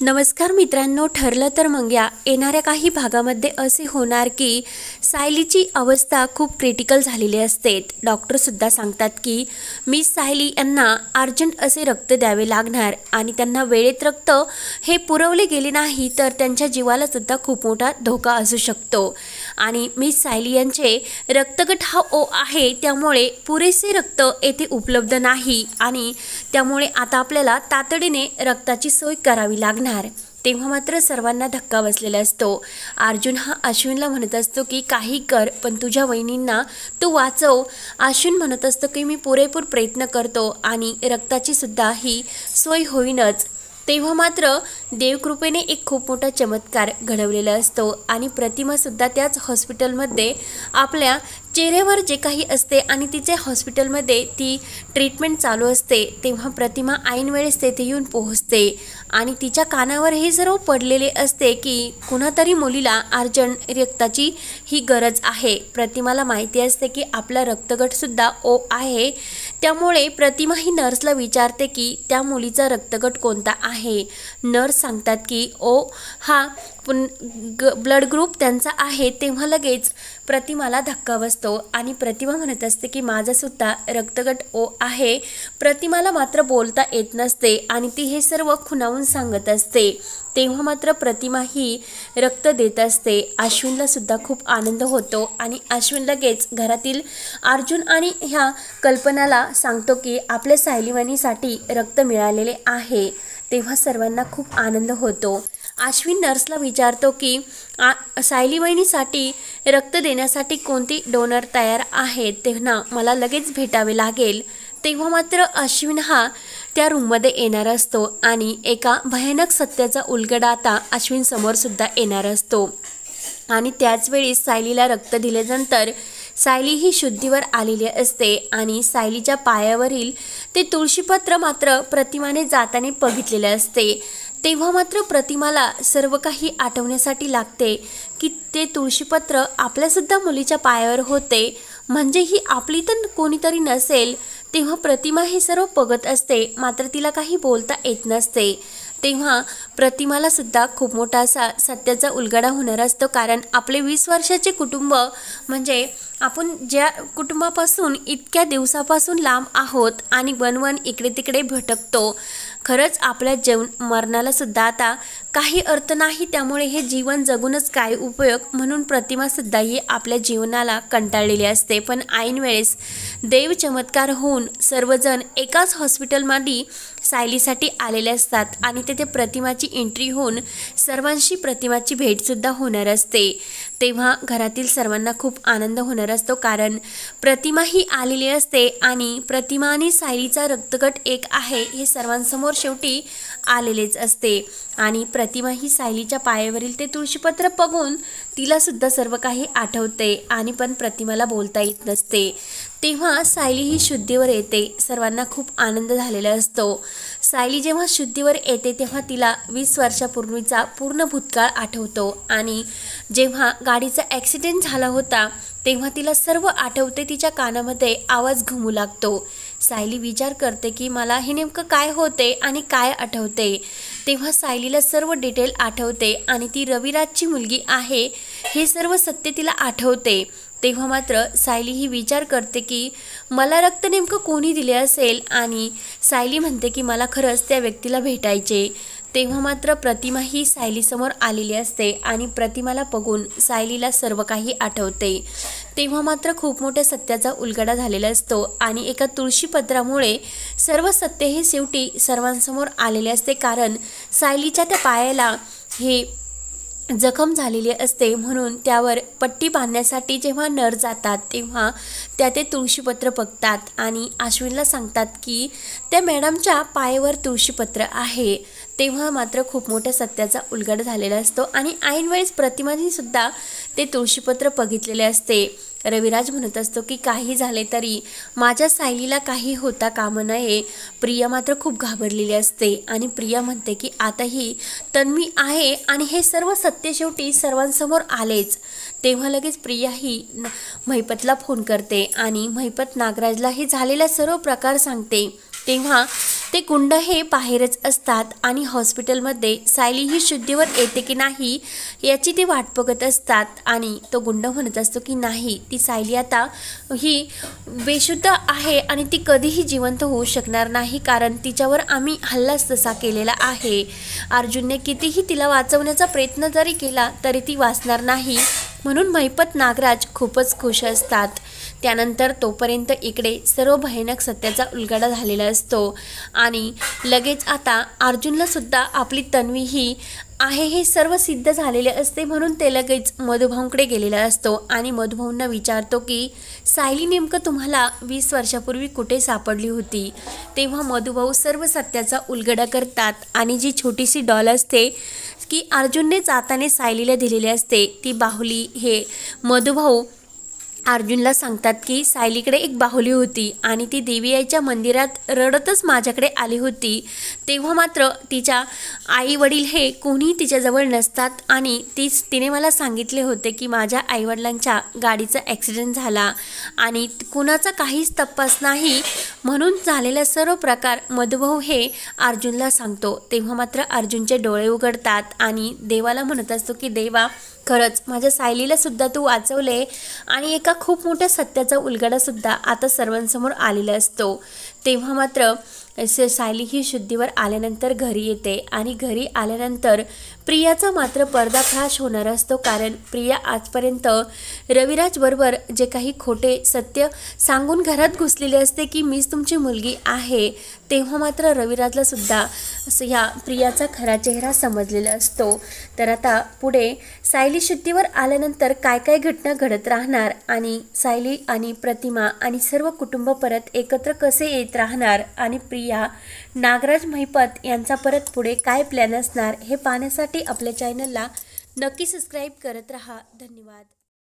नमस्कार मित्रांनो, ठरलं तर मग या येणाऱ्या काही भागामध्ये असे होणार की सायलीची अवस्था खूप क्रिटिकल झालेली असते। डॉक्टरसुद्धा सांगतात की मिस सायली यांना अर्जंट असे रक्त द्यावे लागणार आणि त्यांना वेळेत रक्त हे पुरवले गेले नाही तर त्यांच्या जीवाला सुद्धा खूप मोठा धोका असू शकतो आणि मिस सायली यांचे रक्तगट हा ओ आहे, त्यामुळे पुरेसे रक्त येथे उपलब्ध नाही आणि त्यामुळे आता आपल्याला तातडीने रक्ताची सोय करावी लागणार। तेव्हा मात्र सर्वांना धक्का बसलेला असतो। अर्जुन हा अश्विनला म्हणत असतो की काही कर पण तुझ्या वहिनींना तू वाचव। अश्विन म्हणत असतो की मी पुरेपूर प्रयत्न करतो आणि रक्ताची सुद्धा ही सोय होईनच। तेव्हा मात्र देवकृपेने एक खूप मोठा चमत्कार घडवलेला असतो आणि प्रतिमा सुद्धा त्याच हॉस्पिटलमध्ये आपल्या चेहऱ्यावर जे काही असते आणि तिचे हॉस्पिटलमध्ये ती ट्रीटमेंट चालू असते। तेव्हा प्रतिमा ऐन वेळेस तेथे येऊन पोहोचते आणि तिच्या कानावर हे सर्व पडलेले असते की कुणातरी मुलीला अर्जंट रक्ताची ही गरज आहे। प्रतिमाला माहिती असते की आपला रक्तगट सुद्धा ओ आहे, त्यामुळे प्रतिमा ही नर्सला विचारते की त्या मुलीचा रक्तगट कोणता आहे। नर्स सांगतात की ओ हा ब्लड ग्रुप त्यांचा आहे। तेव्हा लगेच प्रतिमाला धक्का बसतो आणि प्रतिमा म्हणत असते की माझा सुद्धा रक्तगट ओ आहे। प्रतिमाला मात्र बोलता येत नसते आणि ती हे सर्व खुणावून सांगत असते। तेव्हा मात्र प्रतिमा ही रक्त देत असते। अश्विनला सुद्धा खूप आनंद होतो आणि अश्विन लगेच घरातील अर्जुन आणि ह्या कल्पनाला सांगतो की आपल्या सायलीवानीसाठी रक्त मिळालेले आहे। तेव्हा सर्वांना खूप आनंद होतो। अश्विन नर्सला विचारतो की सायली वहिनीसाठी रक्त देण्यासाठी कोणती डोनर तयार आहेत, तेव्हा मला लगेच भेटावे लागेल। तेव्हा मात्र अश्विन हा त्या रूममध्ये येणार असतो आणि एका भयानक सत्याचा उलगडा आता अश्विन समोर सुद्धा येणार असतो आणि त्याचवेळी सायलीला रक्त दिल्यानंतर सायली ही शुद्धीवर आलेली असते आणि सायलीच्या पायावरील ते तुळशीपत्र मात्र प्रतिमाने जाताना बघितलेले असते। तेव्हा मात्र प्रतिमाला सर्व काही आठवण्यासाठी लागते की ते तुळशीपत्र आपल्यासुद्धा मुलीच्या पायावर होते, म्हणजे ही आपली तर कोणीतरी नसेल। तेव्हा प्रतिमा हे सर्व बघत असते, मात्र तिला काही बोलता येत नसते। तेव्हा प्रतिमाला सुद्धा खूप मोठा असा सत्याचा उलगडा होणार असतो, कारण आपले 20 वर्षाचे कुटुंब म्हणजे आपण ज्या कुटुंबापासून इतक्या दिवसापासून लांब आहोत आणि बनवन इकडे तिकडे भटकतो, खरंच आपल्या मरणाला सुद्धा आता काही अर्थ नाही, त्यामुळे हे जीवन जगूनच काय उपयोग, म्हणून प्रतिमा सुद्धा ही आपल्या जीवनाला कंटाळलेली असते। पण ऐन वेळेस देव चमत्कार होऊन सर्वजण एकाच हॉस्पिटलमध्ये सायलीसाठी आलेले असतात आणि तेथे प्रतिमाची एंट्री होऊन सर्वांशी प्रतिमाची भेटसुद्धा होणार असते। तेव्हा घरातील सर्वांना खूप आनंद होणार असतो, कारण प्रतिमा ही आलेली असते आणि प्रतिमा आणि सायलीचा रक्तगट एक आहे हे सर्वांसमोर शेवटी आलेलेच असते आणि प्रतिमा ही सायलीच्या पायावरील ते तुळशीपत्र बघून तिला सुद्धा सर्व काही आठवते आणि पण प्रतिमाला बोलता येत नसते। तेव्हा सायली ही शुद्धीवर येते, सर्वांना खूप आनंद झालेला असतो। सायली जेव्हा शुद्धीवर येते तेव्हा तिला 20 वर्षापूर्वीचा पूर्ण भूतकाळ आठवतो आणि जेव्हा गाडीचा ॲक्सिडेंट झाला होता तेव्हा तिला सर्व आठवते। तिच्या कानामध्ये आवाज घुमू लागतो। सायली विचार करते की मला हे नेमकं काय होते आणि काय आठवते। तेव्हा सायलीला सर्व डिटेल आठवते आणि ती रविराजची मुलगी आहे हे सर्व सत्य तिला आठवते। तेव्हा मात्र सायली ही विचार करते की मला रक्त नेमकं कोणी दिले असेल आणि सायली म्हणते की मला खरंच त्या व्यक्तीला भेटायचे। तेव्हा मात्र प्रतिमा ही सायलीसमोर आलेली असते आणि प्रतिमाला बघून सायलीला सर्व काही आठवते। तेव्हा मात्र खूप मोठ्या सत्याचा उलगडा झालेला असतो आणि एका तुळशीपत्रामुळे सर्व सत्य हे शेवटी सर्वांसमोर आलेले असते, कारण सायलीच्या त्या पायाला हे जखम झालेली असते, म्हणून त्यावर पट्टी बांधण्यासाठी जेव्हा नर्स जातात तेव्हा त्या ते तुळशीपत्र बघतात आणि अश्विनला सांगतात की त्या मॅडमच्या पायावर तुळशीपत्र आहे। तेव्हा मात्र खूप मोठ्या सत्याचा उलगडा झालेला असतो आणि ऐन वेळेस प्रतिमाने सुद्धा ते तुळशीपत्र बघितलेले असते। रविराज म्हणत असतो की काही झाले तरी माझ्या सायलीला काही होता कामा नये। प्रिया मात्र खूप घाबरलेली असते आणि प्रिया म्हणते की आता ही तन्वी आहे आणि हे सर्व सत्य शेवटी सर्वांसमोर आलेच। तेव्हा लगेच प्रिया ही महिपतला फोन करते आणि महिपत नागराजला हे झालेला सर्व प्रकार सांगते। तेव्हा ते गुंड हे बाहेरच असतात आणि हॉस्पिटलमध्ये सायली ही शुद्धीवर येते की नाही याची ते वाट बघत असतात आणि तो गुंड म्हणत असतो की नाही, ती सायली आता ही बेशुद्ध आहे आणि ती कधीही जिवंत होऊ शकणार नाही, कारण तिच्यावर आम्ही हल्लाच तसा केलेला आहे. अर्जुनने कितीही तिला वाचवण्याचा प्रयत्न जरी केला तरी ती वाचणार नाही, म्हणून महिपत नागराज खूपच खुश असतात. त्यानंतर तोपर्यंत इकडे सर्व भयानक सत्याचा उलगडा झालेला असतो आणि लगेच आता अर्जुनला सुद्धा आपली तन्वी ही आहे हे सर्व सिद्ध झालेले असते, म्हणून ते लगेच मधुभाऊंकडे गेलेला असतो आणि मधुभाऊंना विचारतो की सायली नेमकं तुम्हाला 20 वर्षापूर्वी कुठे सापडली होती. तेव्हा मधुभाऊ सर्व सत्याचा उलगडा करतात आणि जी छोटीशी डॉल असते की अर्जुनने जाताने सायलीला दिलेली असते ती बाहुली हे मधुभाऊ अर्जुनला सांगतात की सायलीकडे एक बाहुली होती आणि ती देवी आईच्या मंदिरात रडतच माझ्याकडे आली होती. तेव्हा मात्र तिच्या आई वडील हे कोणीही तिच्याजवळ नसतात आणि तिने मला सांगितले होते की माझ्या आईवडिलांच्या गाडीचा ॲक्सिडेंट झाला आणि कुणाचा काहीच तपास नाही, म्हणून झालेला सर्व प्रकार मधुभाऊ हे अर्जुनला सांगतो. तेव्हा मात्र अर्जुनचे डोळे उघडतात आणि देवाला म्हणत असतो की देवा, खरंच माझ्या सायलीला सुद्धा तू वाचवले आणि एका खूप मोठ्या सत्याचा उलगडा सुद्धा आता सर्वांसमोर आलेला असतो. तेव्हा मात्र सायली ही शुद्धीवर आल्यानंतर घरी येते आणि घरी आल्यानंतर प्रियाचा मात्र पर्दाफाश होणार असतो, कारण प्रिया आजपर्यंत रविराज बरोबर जे काही खोटे सत्य सांगून घरात घुसलेले असते की मीच तुमची मुलगी आहे, तेव्हा मात्र रविराजला सुद्धा ह्या प्रियाचा खरा चेहरा समजलेला असतो. तर आता पुढे सायली शुद्धीवर आल्यानंतर काय काय घटना घडत राहणार आणि सायली आणि प्रतिमा आणि सर्व कुटुंब परत एकत्र कसे येत राहणार आणि प्रिया, नागराज, महिपत यांचा परत पुढे काय प्लॅन असणार हे पाहण्यासाठी आपल्या चॅनलला नक्की सबस्क्राईब करत राहा. धन्यवाद.